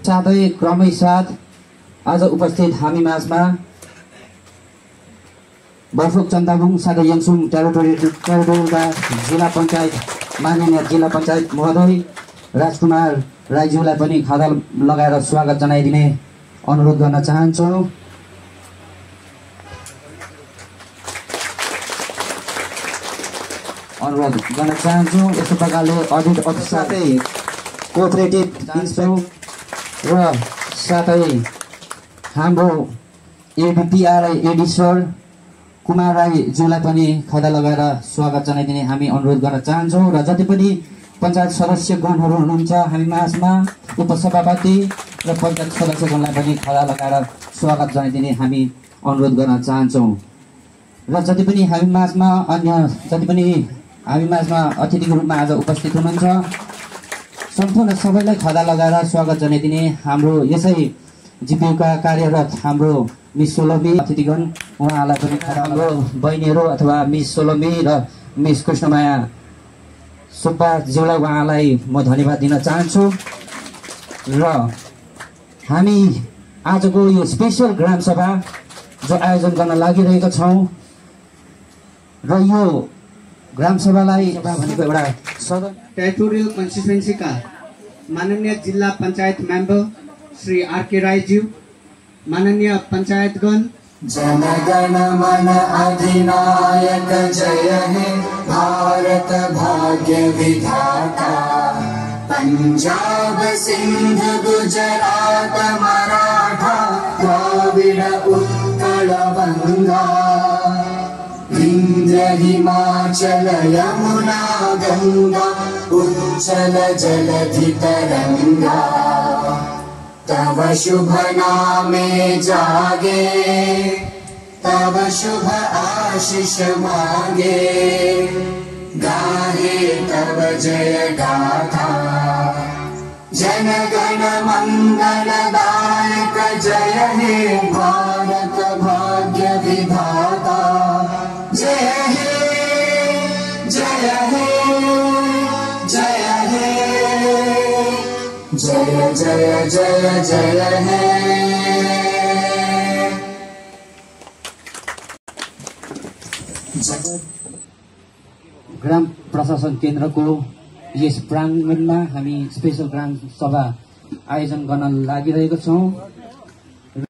साथै क्रमै साथ आज उपस्थित हामी माझमा बर्फोक चन्दाबुङ साथै यङसुङ टेरिटोरियलका जिल्ला पञ्चायत माननीय जिल्ला पञ्चायत महोदय राजकुमार राईज्यूलाई पनि खादा लगाएर स्वागत जनाइदिने अनुरोध गर्न चाहन्छु। यस्तो प्रकारले अडिट अफिस साथै कोअपरेटिभ इन्स्पेक्टर र साथै हाम्रो एडिपिआरआई एडिसर कुमार राईज्यूलाई पनि खादा लगाएर स्वागत जनाइदिने हामी अनुरोध गर्न चाहन्छौँ। र जति पनि पञ्चायत सदस्यगणहरू हुनुहुन्छ हामी माझमा उपसभापति र पञ्चायत सदस्यगणलाई पनि खादा लगाएर स्वागत जनाइदिने हामी अनुरोध गर्न चाहन्छौँ। र जति पनि हामी माझमा हामी माझमा अतिथिको रूपमा आज उपस्थित हुनुहुन्छ सम्पूर्ण सबैलाई खादा लगाएर स्वागत जनाइदिने हाम्रो यसै जिपियुका कार्यरत हाम्रो मिस सोलमी अतिथिगण उहाँलाई पनि हाम्रो बहिनीहरू अथवा मिस सोलमी र मिस कृष्णमाया सुब्बाज्यूलाई उहाँलाई म धन्यवाद दिन चाहन्छु। र हामी आजको यो स्पेसल ग्रामसभा जो आयोजन गर्न लागिरहेका छौँ र यो ग्रामसभालाई भनेको एउटा टेरिटोरियल कन्स्टिट्युएन्सीका माननीय जिल्ला पञ्चायत मेम्बर श्री आरके राईज्यू, माननीय पञ्चायतगण, जनगण मन अधिनायक जय हे भारत भाग्य विधाता, पंजाब सिंध गुजरात मराठा द्राविड उत्कल बंगा, विंध्य हिमाचल यमुना गंगा उच्चल जलधि तरंगा, तव शुभ नामे जागे तव शुभ आशीष मांगे, गाहे तव जय गाथा जन गण मंगलदायक जय हे भारत भाग्य विधाता, जय हे जय हे जय हे जय जय जय जय हे। ग्राम प्रशासन केन्द्रको यस प्राङ्गणमा हामी स्पेसल ग्राम सभा आयोजन गर्न लागिरहेका छौँ।